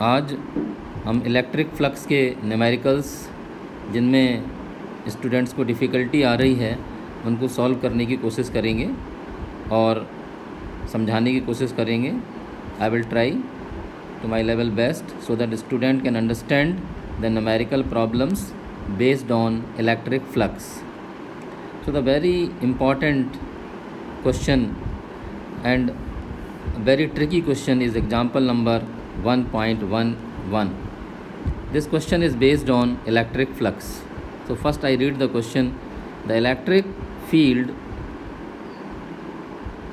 आज हम electric flux के न्यूमेरिकल्स जिनमें स्टूडेंट्स को डिफ़िकल्टी आ रही है उनको सॉल्व करने की कोशिश करेंगे और समझाने की कोशिश करेंगे. I will try to my level best so that the student can understand the numerical problems based on electric flux. So the very important question and very tricky question is example number 1.11. This question is based on electric flux. So first I read the question. The electric field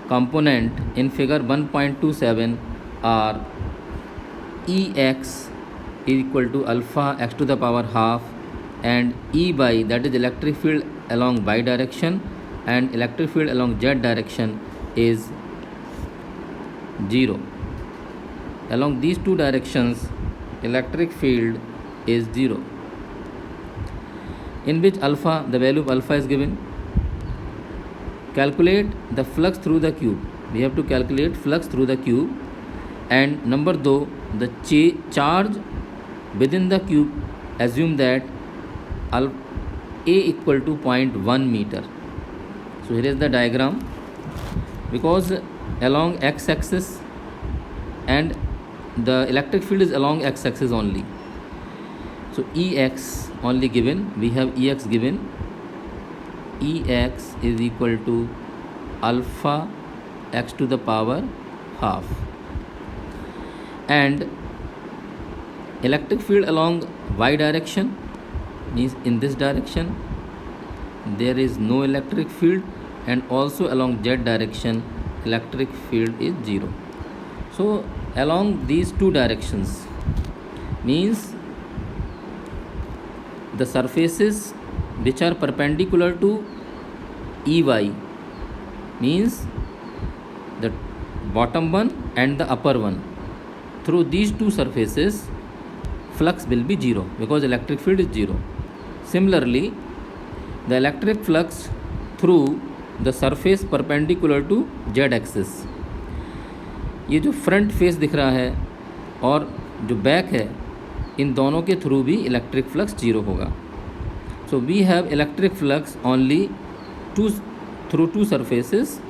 component in figure 1.27 are Ex is equal to alpha x to the power half and E by, that is electric field along y direction, and electric field along z direction is 0. Along these two directions electric field is 0, in which alpha, the value of alpha is given. Calculate the flux through the cube. We have to calculate flux through the cube. And number 2, the charge within the cube, assume that A equal to 0.1 meter. So here is the diagram. Because along x-axis and the electric field is along x-axis only, so Ex only given, we have Ex given. Ex is equal to alpha x to the power half, and electric field along y direction means in this direction there is no electric field, and also along z direction electric field is 0. So along these two directions means the surfaces which are perpendicular to Ey means the bottom one and the upper one, through these two surfaces flux will be 0 because electric field is 0. Similarly, the electric flux through the surface perpendicular to z axis, ये जो front face दिख रहा है और जो back है, इन दोनों के थ्रू भी इलेक्ट्रिक फ्लक्स 0 होगा. So we have electric flux only through two surfaces.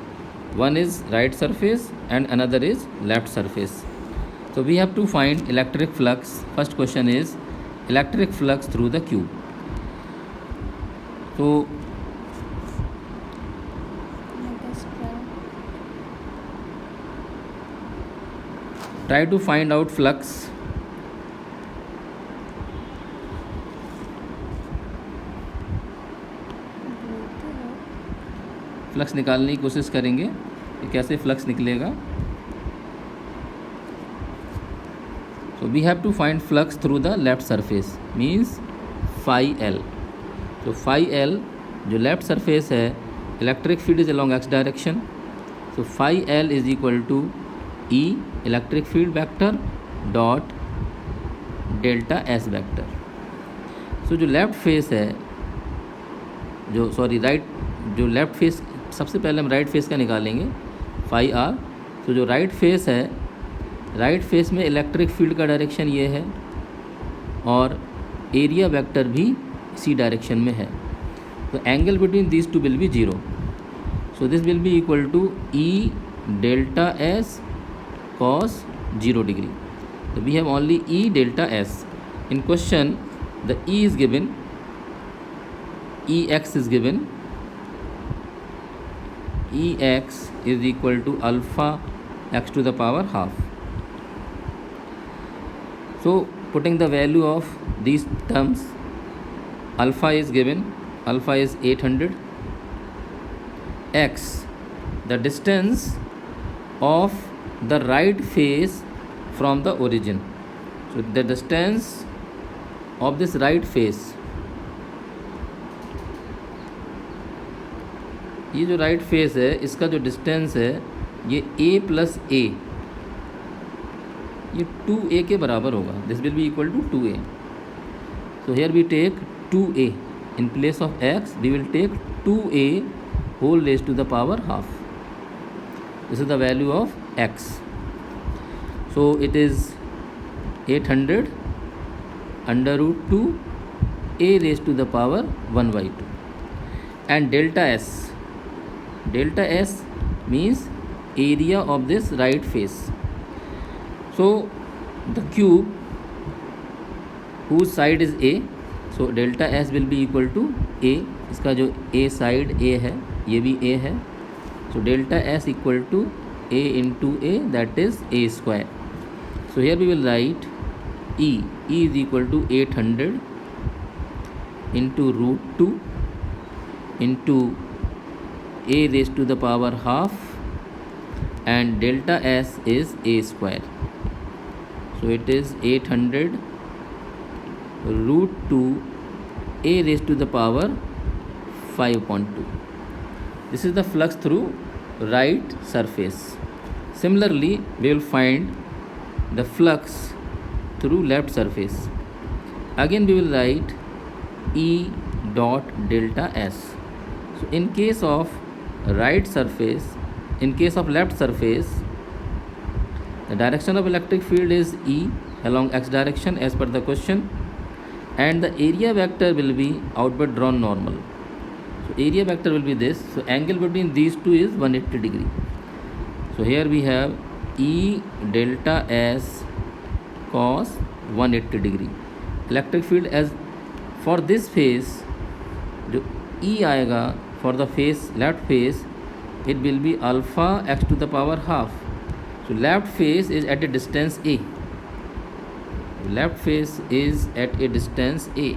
One is right surface and another is left surface. So we have to find electric flux. First question is electric flux through the cube. So try to find out flux. Flux निकालने की कोशिश करेंगे कि कैसे flux निकलेगा. So we have to find flux through the left surface means phi L. So phi L जो left surface है, electric field is along x direction. So phi L is equal to E electric field vector dot delta S vector. So जो left face है, जो left face, सबसे पहले हम right face का निकालेंगे फाई आर. तो जो राइट फेस है, राइट फेस में इलेक्ट्रिक फील्ड का डायरेक्शन ये है और एरिया वेक्टर भी इसी डायरेक्शन में है. तो angle between this two will be 0. So this will be equal to E delta S cos 0 degree. तो we have only E delta S. In question the E is given, Ex is given. Ex is equal to alpha x to the power half. So putting the value of these terms, alpha is given, alpha is 800. X, the distance of the right face from the origin. So the distance of this right face, ये जो right face है इसका जो distance है ये a plus ए, ये 2a के बराबर होगा. This will be equal to 2a. So here we take 2a in place of x, we will take 2a whole raise to the power half. This is the value of x. So it is 800 under root 2 a raised to the power 1 by 2. And delta s means area of this right face. So the cube whose side is a, so delta s will be equal to a, इसका जो a side a है ये भी a है, so delta s equal to a into a, that is a square. So here we will write e is equal to 800 into root 2 into a raised to the power half, and delta s is a square. So it is 800 root 2 a raised to the power 5.2. This is the flux through right surface. Similarly, we will find the flux through left surface. Again we will write E dot delta s. So in case of right surface, in case of left surface, the direction of electric field is E along x direction as per the question, and the area vector will be outward drawn normal. So area vector will be this. So angle between these two is 180 degree. So here we have E delta s cos 180 degree. Electric field as for this face, जो E आएगा for the face left face, it will be alpha x to the power half. So left face is at a distance a. Left face is at a distance a.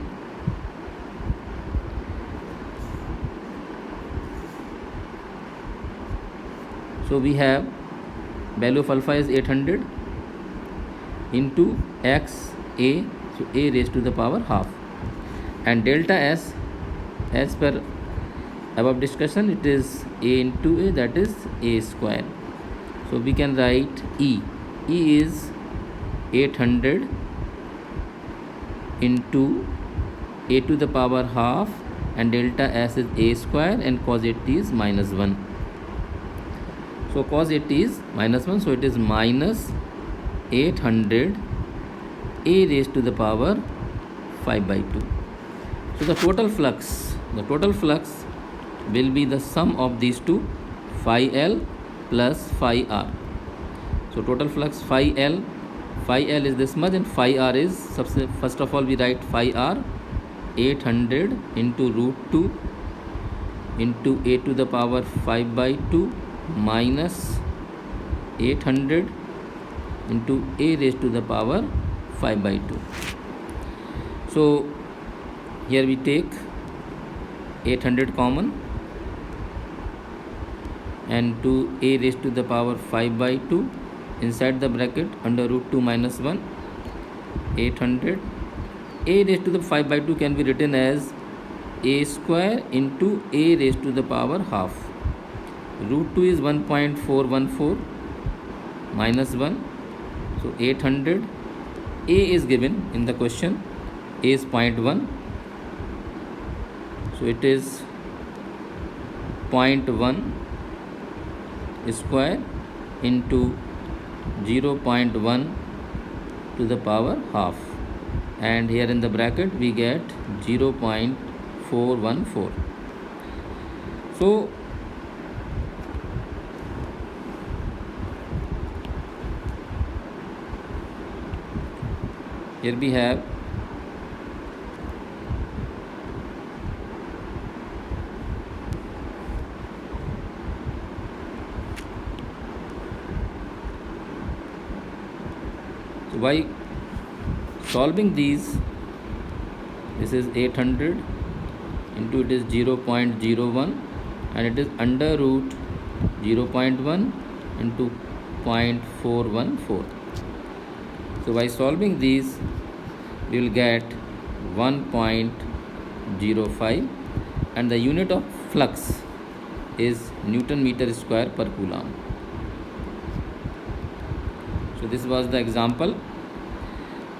So we have value of alpha is 800 into x a, so a raised to the power half, and delta s as per above discussion it is a into a, that is a square. So we can write e is 800 into a to the power half, and delta s is a square, and cos 80 is minus 1. So cos 80 is minus 1, so it is minus 800 a raised to the power 5 by 2. So the total flux will be the sum of these two, phi L plus phi R. So total flux phi L is this much, and phi R is, first of all we write phi R 800 into root 2 into a to the power 5 by 2 minus 800 into a raised to the power 5 by 2. So here we take 800 common, and to a raised to the power 5 by 2 inside the bracket under root 2 minus 1, 800 a raised to the 5 by 2 can be written as a square into a raised to the power half. Root 2 is 1.414 minus 1, so 800 a is given in the question, a is 0.1, so it is 0.1 square into 0.1 to the power half, and here in the bracket we get 0.414. So here we have so by solving these, this is 800 into it is 0.01, and it is under root 0.1 into 0.414. So by solving these we will get 1.05, and the unit of flux is Newton meter square per coulomb. So this was the example,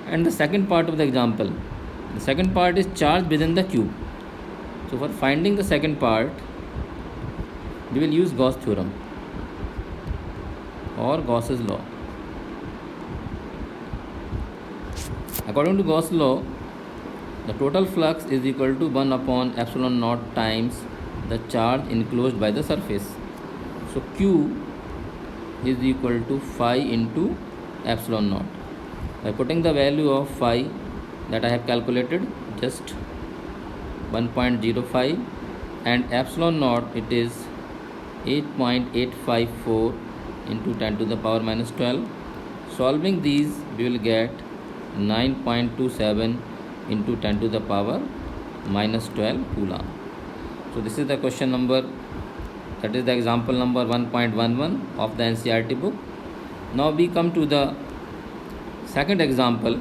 and the second part of the example, the second part is charge within the cube. So for finding the second part we will use Gauss theorem or Gauss's law. According to Gauss law, the total flux is equal to 1 upon epsilon naught times the charge enclosed by the surface. So Q is equal to phi into epsilon naught. By putting the value of phi that I have calculated, just 1.05, and epsilon naught, it is 8.854 into 10 to the power minus 12. Solving these, we will get 9.27 into 10 to the power minus 12 Coulomb. So this is the question number, that is the example number 1.11 of the NCERT book. Now we come to the second example.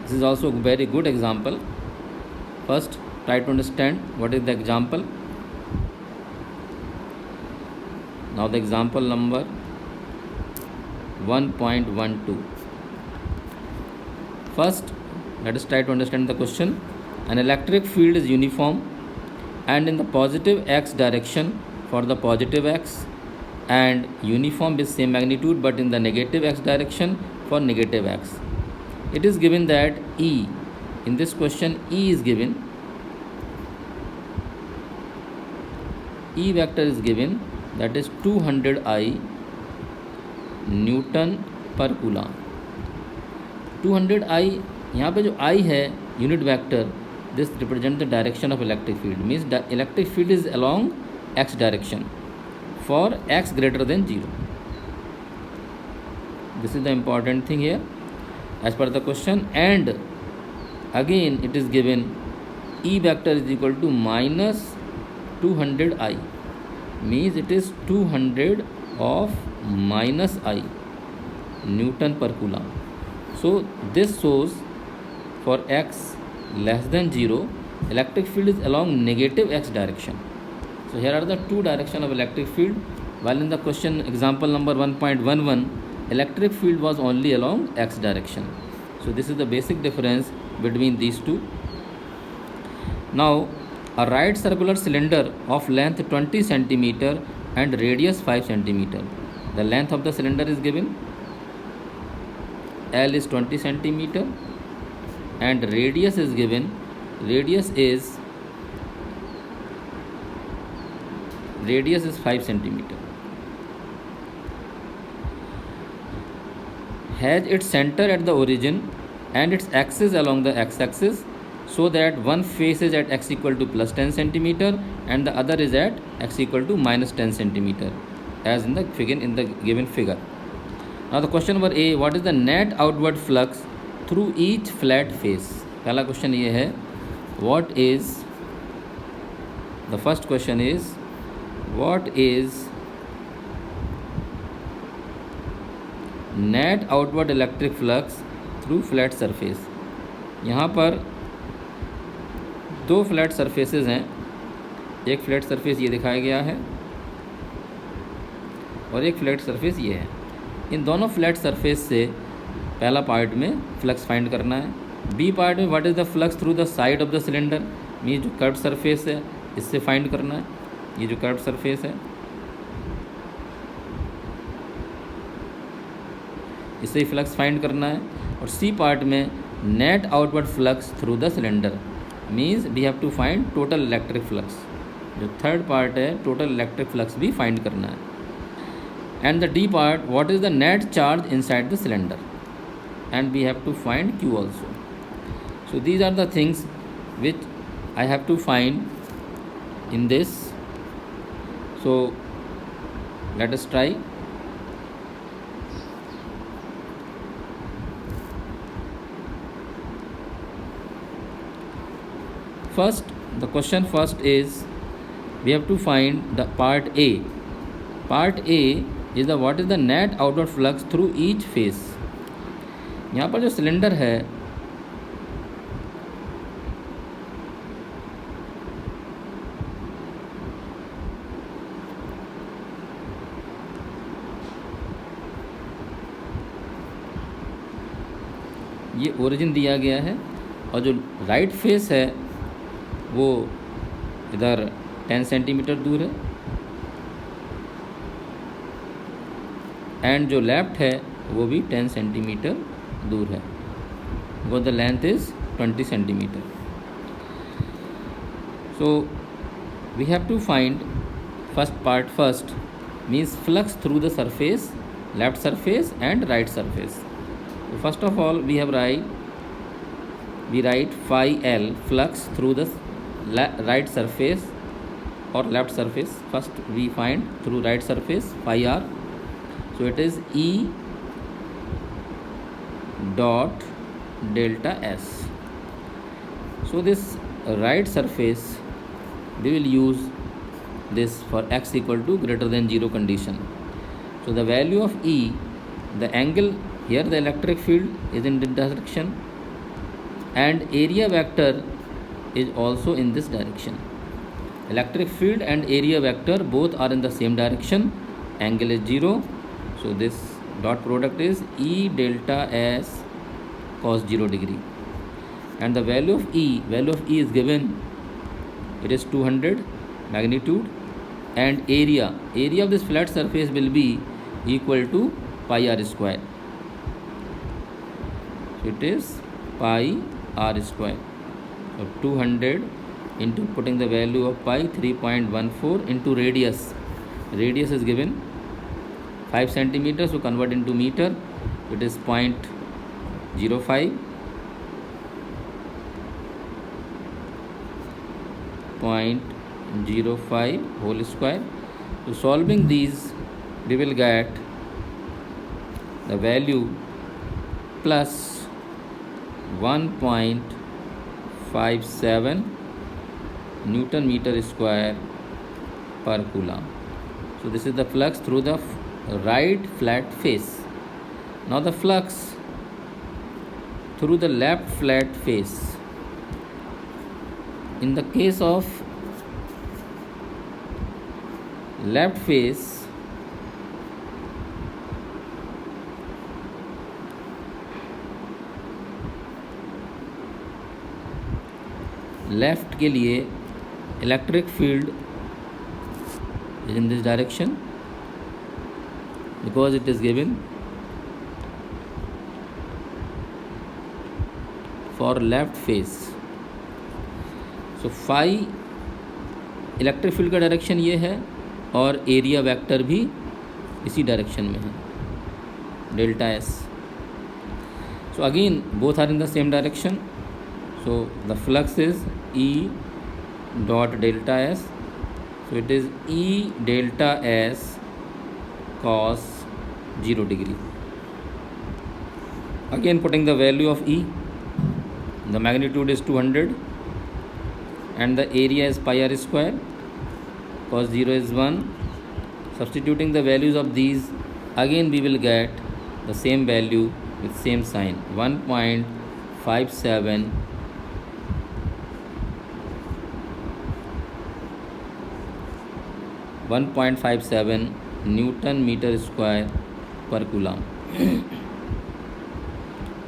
This is also a very good example. First, try to understand what is the example. Now the example number 1.12. First, let us try to understand the question. An electric field is uniform and in the positive x direction for the positive x, and uniform with same magnitude but in the negative x direction for negative x. It is given that E, in this question E is given, E vector is given, that is 200 I Newton per Coulomb. 200 I, यहाँ पे जो I है unit vector, this represents the direction of electric field, means the electric field is along x direction for x greater than 0. This is the important thing here as per the question. And again it is given E vector is equal to minus 200 I, means it is 200 of minus I Newton per Coulomb. So this shows for x less than 0, electric field is along negative x direction. So here are the two directions of electric field, while in the question example number 1.11, electric field was only along x direction. So this is the basic difference between these two. Now a right circular cylinder of length 20 cm and radius 5 cm. The length of the cylinder is given, L is 20 cm, and radius is given, radius is 5 cm. Has its center at the origin and its axis along the x-axis, so that one face is at x equal to plus 10 cm and the other is at x equal to minus 10 cm, as in the given figure. Now the question number A, what is the net outward flux through each flat face? पहला question ये है, what is, the first question is, what is net outward electric flux through flat surface? यहाँ पर दो flat surfaces हैं, एक flat surface ये दिखाया गया है और एक फ्लैट सरफेस ये है. इन दोनों फ्लैट सरफेस से पहला पार्ट में फ्लक्स फाइंड करना है. बी पार्ट में what is the flux through the side of the cylinder, ये जो कर्व सरफेस है इससे फाइंड करना है, ये जो कर्व सरफेस है इससे ही फ्लक्स फाइंड करना है. और सी पार्ट में net outward flux through the cylinder, means we have to find total electric flux. जो थर्ड पार्ट है टोटल इलेक्ट्रिक फ्लक्स भी फाइंड करना है. And the D part, what is the net charge inside the cylinder, and we have to find Q also. So these are the things which I have to find in this. So let us try. First, the question first is, we have to find the part A. Part A is the what is the net outward flux through each face. यहाँ पर जो cylinder है ये origin दिया गया है और जो राइट फेस है वो इधर 10 सेंटीमीटर दूर है एंड जो लेफ्ट है वो भी 10 सेंटीमीटर दूर है. because the length is 20 centimeter. So we have to find first means flux through the surface, left surface and right surface. So first of all we write phi L flux through the right surface or left surface. First we find through right surface phi R. So it is E dot delta S. So this right surface we will use this for x equal to greater than 0 condition. So the value of E, the angle here, the electric field is in this direction and area vector is also in this direction. Electric field and area vector both are in the same direction. Angle is 0. So this dot product is E delta S cos 0 degree. And the value of E is given. It is 200 magnitude. And area of this flat surface will be equal to pi r square. So it is pi r square. So 200 into putting the value of pi 3.14 into radius. Radius is given 5 centimeters, so convert into meter. It is 0.05. 0.05 whole square. So solving these we will get the value plus 1.57 Newton meter square per coulomb. So this is the flux through the right flat face. Now the flux through the left flat face. In the case of left face, left के लिए electric field is in this direction because it is given for left face. So phi electric field का direction ये है और area vector भी इसी direction में है, delta S. So again both are in the same direction. So the flux is E dot delta S. So it is E delta S cos 0 degree. Again putting the value of E, the magnitude is 200 and the area is pi r square. Cos 0 is 1. Substituting the values of these, again we will get the same value with same sign, 1.57 Newton meter square per coulomb.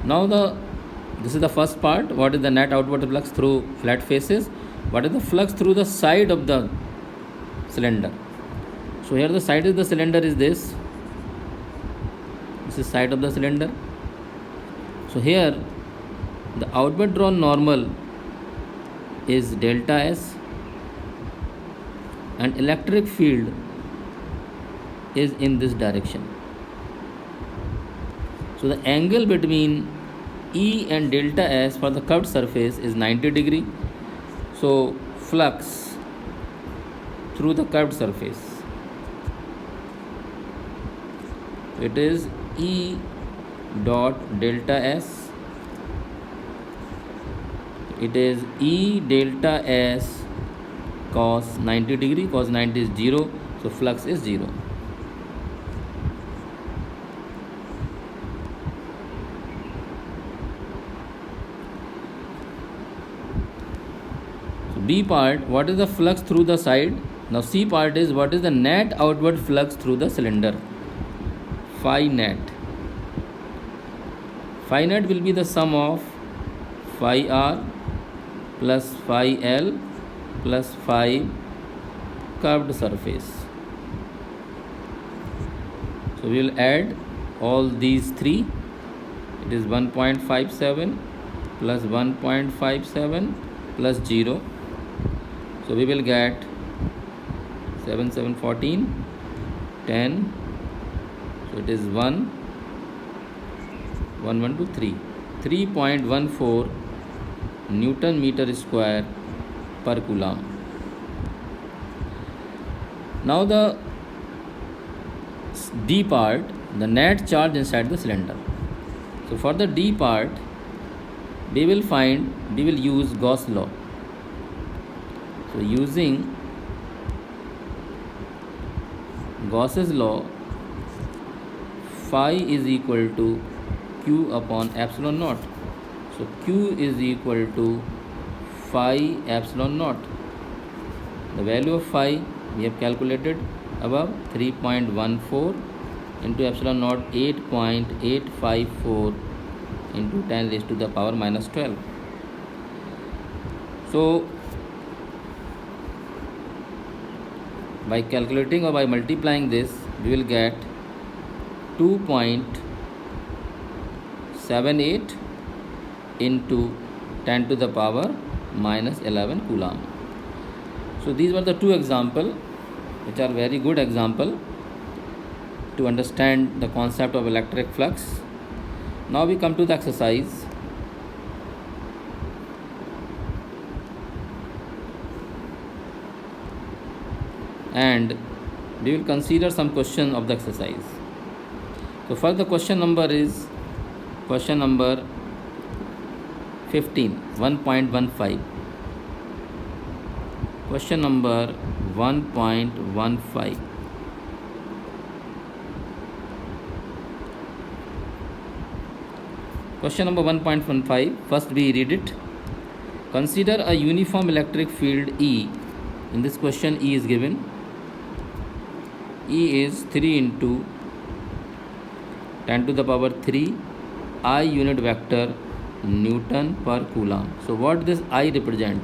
Now this is the first part. What is the net outward flux through flat faces? What is the flux through the side of the cylinder? So here the side of the cylinder is this. This is side of the cylinder. So here the outward drawn normal is delta S and electric field is in this direction. So the angle between E and delta S for the curved surface is 90 degree. So flux through the curved surface, it is E dot delta S. It is E delta S cos 90 degree. Cos 90 is 0. So flux is 0. B part, what is the flux through the side? Now C part is what is the net outward flux through the cylinder? Phi net. Phi net will be the sum of phi r plus phi l plus phi curved surface. So we will add all these three. It is 1.57 plus 1.57 plus 0. So we will get 7 7 14 10. So it is 1 1 1 2 3 3.14 Newton meter square per Coulomb. Now the D part, the net charge inside the cylinder. So for the D part, we will use Gauss law. So using Gauss's law, phi is equal to Q upon epsilon naught. So Q is equal to phi epsilon naught. The value of phi we have calculated above, 3.14 into epsilon naught, 8.854 into 10 raised to the power minus 12. So by calculating or by multiplying this, we will get 2.78 into 10 to the power minus 11 Coulomb. So these were the two examples which are very good example to understand the concept of electric flux. Now we come to the exercise. And we will consider some question of the exercise. So first the question number is question number 15, 1.15. Question number 1.15. Question number 1.15. First we read it. Consider a uniform electric field E. In this question E is given. E is 3 into 10 to the power 3 I unit vector Newton per Coulomb. So what this I represent?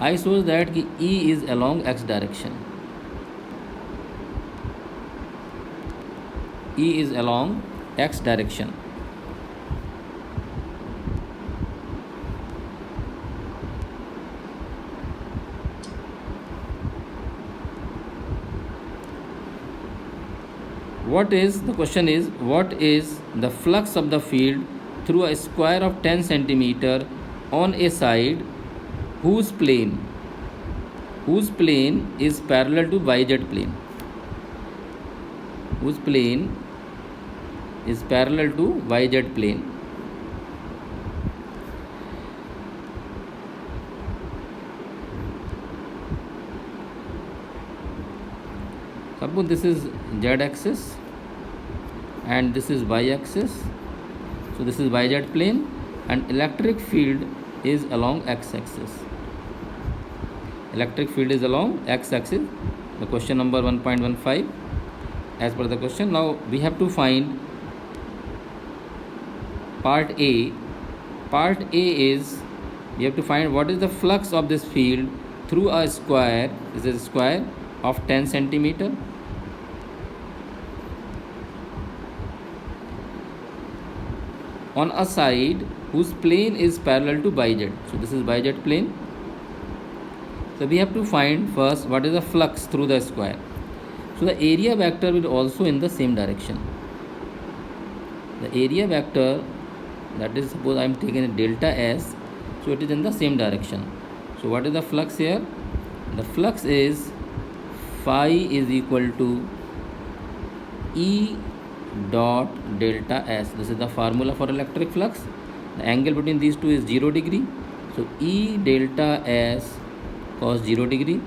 I shows that E is along x direction. E is along x direction. The question is, what is the flux of the field through a square of 10 centimeter on a side whose plane is parallel to YZ plane? Whose plane is parallel to YZ plane? Suppose this is Z axis and this is Y axis. So this is YZ plane and electric field is along X axis. Electric field is along X axis. The question number 1.15 as per the question. Now we have to find part A. Part A is we have to find what is the flux of this field through a square. This is a square of 10 centimeter. On a side whose plane is parallel to YZ. So this is YZ plane. So we have to find first what is the flux through the square. So the area vector will also in the same direction. The area vector, that is, suppose I am taking a delta S, so it is in the same direction. So what is the flux here? The flux is phi is equal to E dot delta S. This is the formula for electric flux. The angle between these two is 0 degree. So E delta S cos 0 degree.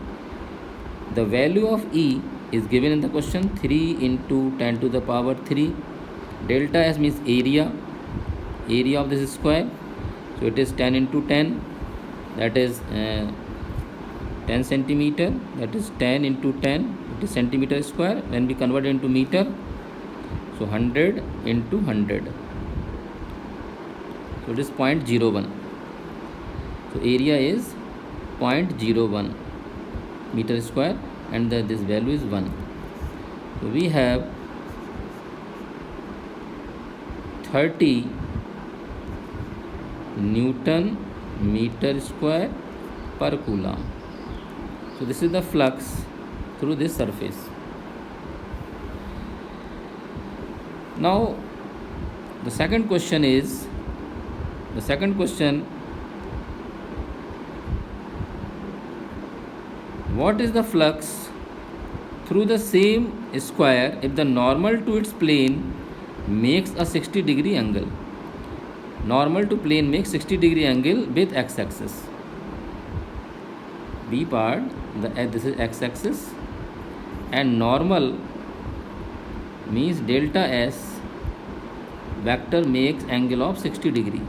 The value of E is given in the question, 3 into 10 to the power 3. Delta S means area of this square. So it is 10 into 10, that is 10 centimeter. That is 10 into 10, it is centimeter square. When we convert it into meter, so 100 into 100. So it is 0.01. So area is 0.01 meter square and this value is 1. So we have 30 Newton meter square per coulomb. So this is the flux through this surface. Now the second question, what is the flux through the same square if the normal to its plane makes a 60-degree angle? Normal to plane makes 60-degree angle with x-axis. B part, this is x-axis, and normal means delta S vector makes angle of 60-degree,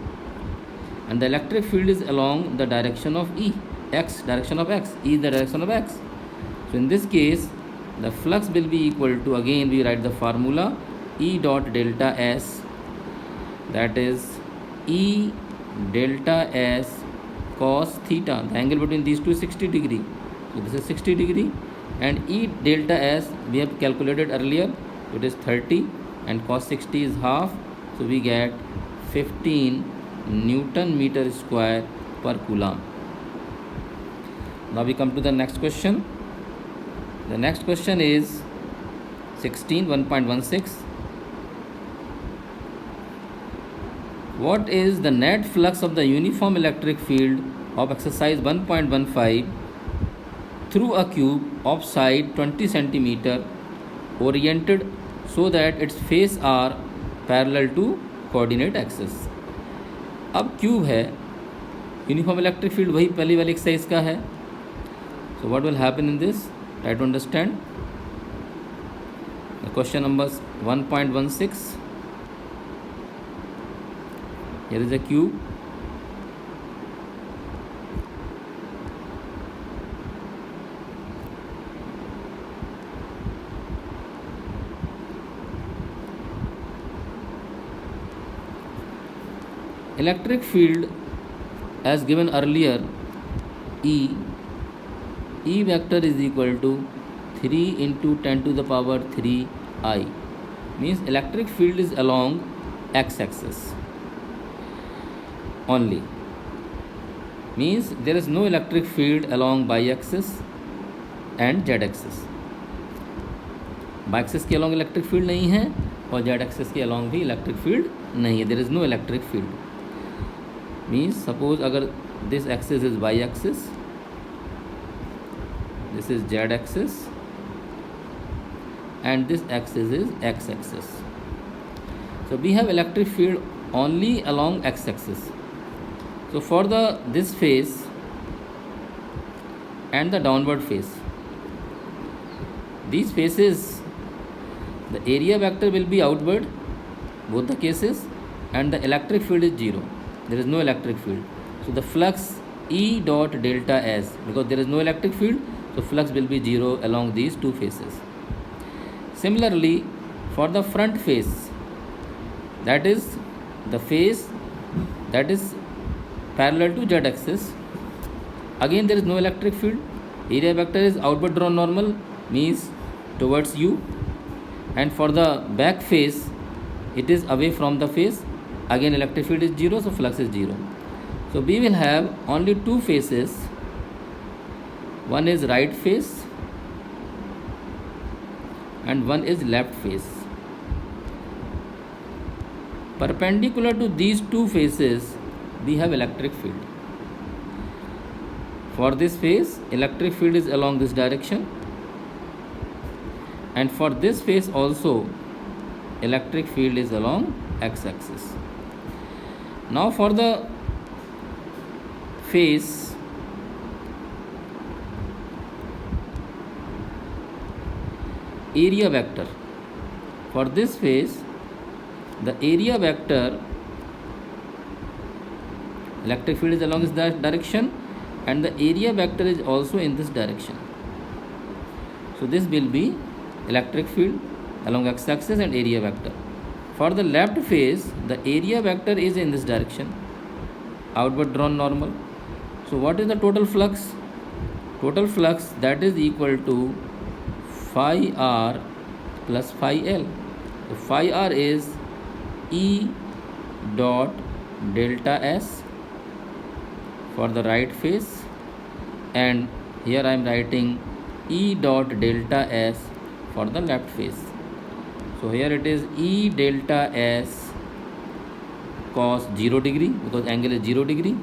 and the electric field is along the direction of E. X, direction of x, E is the direction of x. So in this case, the flux will be equal to, again we write the formula, E dot delta S, that is E delta S cos theta. The angle between these two is 60-degree. So this is 60-degree, and E delta S we have calculated earlier. It is 30, and cos 60 is half. So we get 15 Newton meter square per coulomb. Now we come to the next question. The next question is 1.16. What is the net flux of the uniform electric field of exercise 1.15 through a cube of side 20 cm oriented so that its face are parallel to coordinate axis? अब cube है, uniform electric field वही पहली वाली exercise का है. So what will happen in this? Try to understand. The question number 1.16. Here is a cube. Electric field as given earlier, E vector is equal to 3 into 10 to the power 3 I. Means electric field is along x-axis only. Means there is no electric field along y-axis and z-axis. y-axis के along electric field नहीं है, और z-axis के along भी electric field नहीं है. There is no electric field. Means suppose अगर this axis is y-axis, this is z-axis, and this axis is x-axis. So we have electric field only along x-axis. So for this face and the downward face, these faces, the area vector will be outward, both the cases, and the electric field is 0. There is no electric field. So the flux E dot delta S, because there is no electric field, so flux will be 0 along these two faces. Similarly, for the front face, that is the face that is parallel to z-axis, again there is no electric field. Area vector is outward drawn normal, means towards U, and for the back face, it is away from the face. Again electric field is 0, so flux is 0. So we will have only two faces. One is right face and one is left face. Perpendicular to these two faces, we have electric field. For this face, electric field is along this direction, and for this face also, electric field is along x-axis. Now for the face, area vector. For this face, the area vector, electric field is along this direction, and the area vector is also in this direction. So this will be electric field along x-axis and area vector. For the left face, the area vector is in this direction, outward drawn normal. So what is the total flux? Total flux, that is equal to phi r plus phi l. So phi r is E dot delta S for the right face, and here I am writing E dot delta S for the left face. So here it is E delta S cos 0 degree, because angle is 0 degree,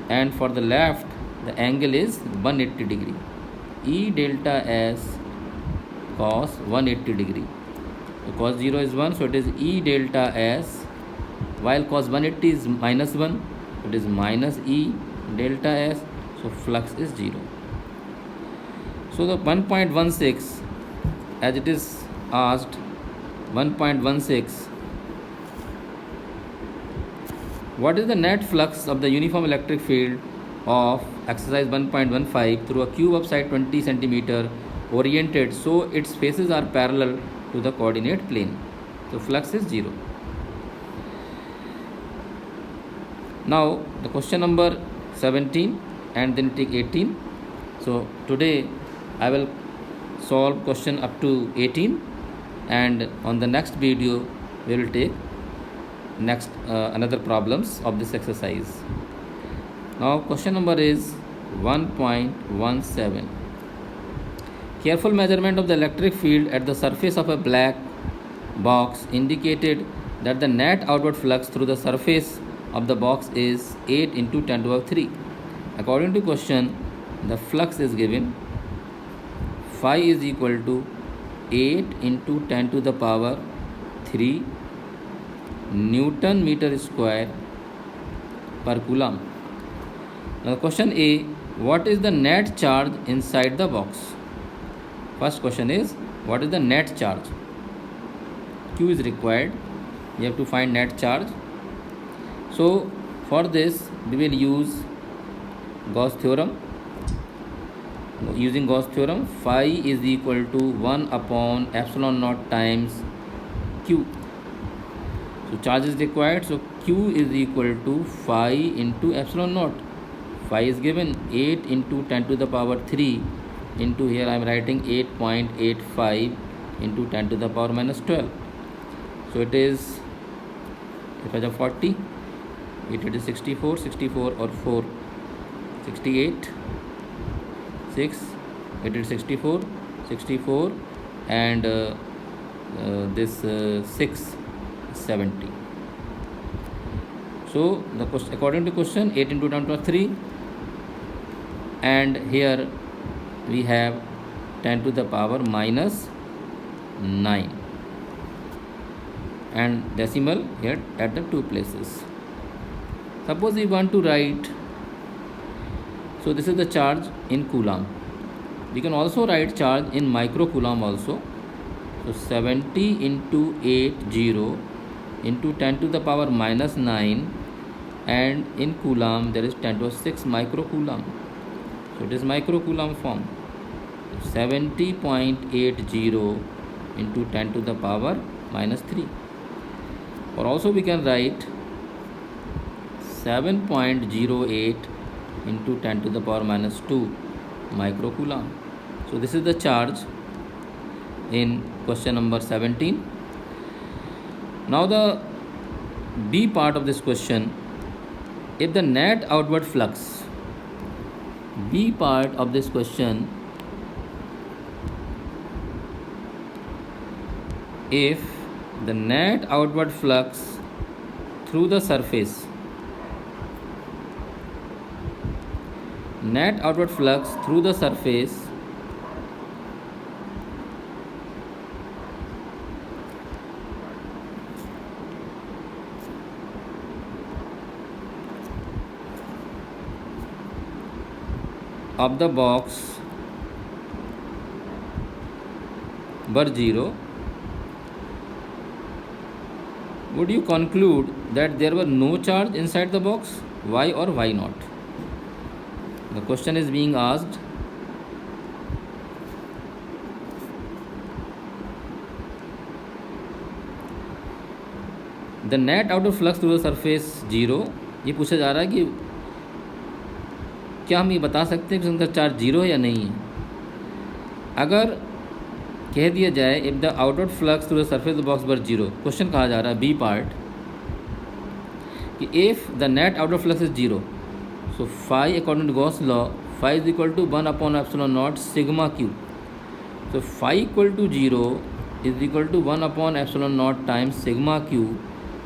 and for the left the angle is 180 degree. E delta S cos 180 degree. So cos 0 is 1, so it is E delta S, while cos 180 is minus 1, it is minus E delta S, so flux is 0. So the 1.16, as it is asked, 1.16, what is the net flux of the uniform electric field of exercise 1.15 through a cube of side 20 centimeter oriented so its faces are parallel to the coordinate plane? So flux is 0. Now the question number 17 and then take 18. So today I will solve question up to 18, and on the next video we will take next another problems of this exercise. Now question number is 1.17. Careful measurement of the electric field at the surface of a black box indicated that the net outward flux through the surface of the box is 8 into 10 to the power 3. According to question, the flux is given. Phi is equal to 8 into 10 to the power 3 Newton meter square per coulomb. Now question A, what is the net charge inside the box? First question is, what is the net charge? Q is required. You have to find net charge. So for this we will use Gauss theorem. Using Gauss theorem, phi is equal to 1 upon epsilon naught times Q. So charge is required, so Q is equal to phi into epsilon naught. Phi is given 8 into 10 to the power 3 into, here I am writing 8.85 into 10 to the power minus 12. So it is, if I have 40, it is 64, 64 or 4, 68, 6, it is 64, 64 and this 6, 70. So the question, according to question, 8 into 10 to the 3, and here we have 10 to the power minus 9 and decimal here at the two places. Suppose we want to write, so this is the charge in coulomb. We can also write charge in micro coulomb also. So 70 into 80 into 10 to the power minus 9, and in coulomb there is 10 to the 6 micro coulomb. So it is micro coulomb form. 70.80 into 10 to the power minus 3. Or also we can write 7.08 into 10 to the power minus 2 micro coulomb. So this is the charge in question number 17. Now the B part of this question, if the net outward flux, B part of this question, if the net outward flux through the surface, net outward flux through the surface of the box were 0, would you conclude that there were no charge inside the box? Why or why not? The question is being asked. The net outward flux through the surface 0, ये पूछा जा रहा है कि क्या हम ये बता सकते हैं कि उसका चार्ज 0 है या नहीं है। अगर कह दिया जाए if the outward flux through the surface the box were 0, question कहा जा रहा है बी पार्ट कि if the net outward flux is 0, So phi, according to Gauss law, phi is equal to 1 upon epsilon naught sigma q. So phi equal to 0 is equal to 1 upon epsilon naught times sigma q.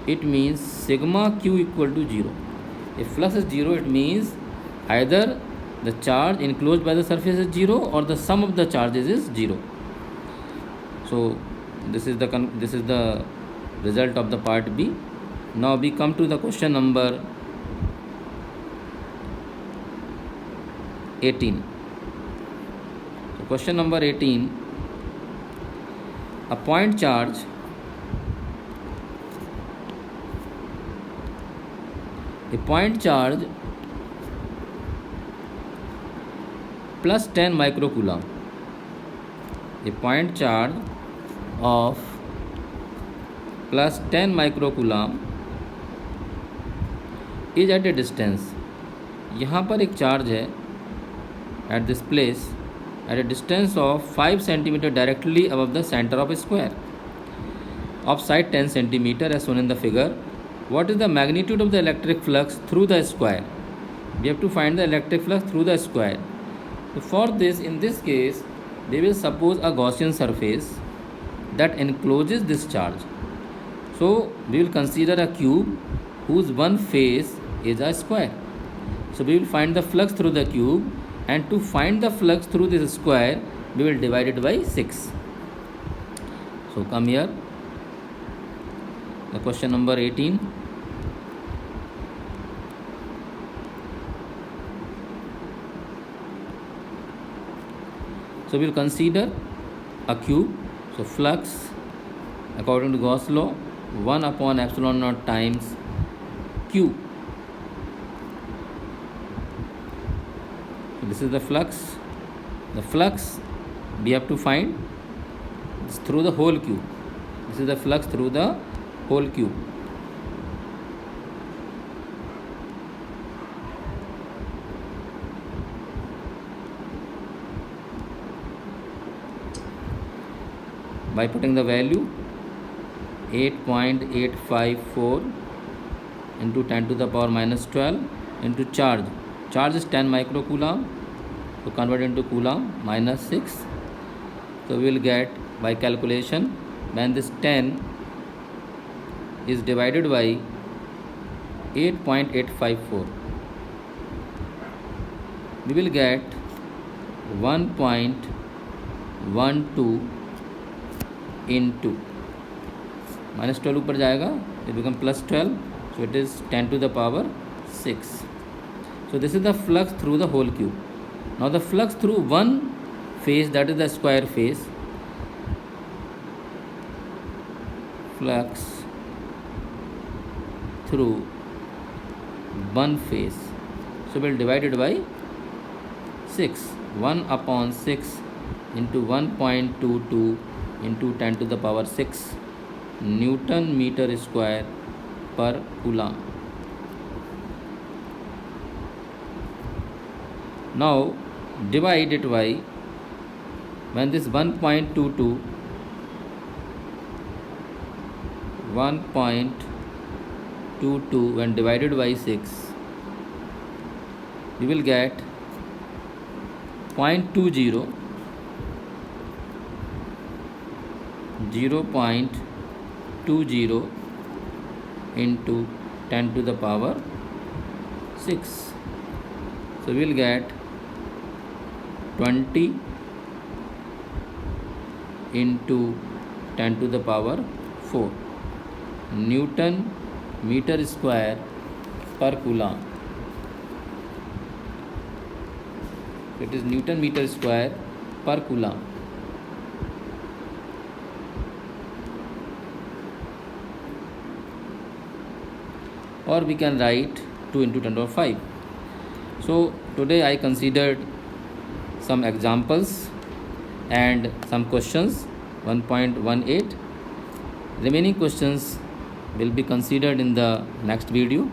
It means sigma q equal to 0. If flux is 0, it means either the charge enclosed by the surface is 0 or the sum of the charges is 0. So this is the result of the part B. Now we come to the question number 18. So question number 18, a point charge plus 10 microcoulomb. A point charge of plus 10 microcoulomb is at a distance. यहाँ पर एक charge है at this place at a distance of 5 cm directly above the center of a square of side 10 cm as shown in the figure. What is the magnitude of the electric flux through the square? We have to find the electric flux through the square. So for this, in this case, they will suppose a Gaussian surface that encloses this charge. So we will consider a cube whose one face is a square. So we will find the flux through the cube, and to find the flux through this square, we will divide it by 6. So come here. The question number 18. So we will consider a cube. So flux, according to Gauss law, 1 upon epsilon naught times q. So this is the flux. The flux we have to find through the whole cube. This is the flux through the whole cube. By putting the value 8.854 into 10 to the power minus 12 into charge. Charge is 10 microcoulomb. So convert into coulomb, minus 6. So we will get by calculation, when this 10 is divided by 8.854, we will get 1.12 into minus 12 ऊपर जाएगा, it becomes plus 12, so it is 10 to the power 6. So this is the flux through the whole cube. Now the flux through one face, that is the square face, flux through one face, so we will divide it by 6. 1 upon 6 into 1.22 into 10 to the power 6 Newton meter square per coulomb. Now divide it by, when this 1.22 when divided by 6, we will get 0.20 into 10 to the power 6. So we will get 20 into 10 to the power 4 Newton meter square per coulomb. It is Newton meter square per coulomb. Or we can write 2 into 10 to the power 5. So today I considered some examples and some questions 1.18. Remaining questions will be considered in the next video.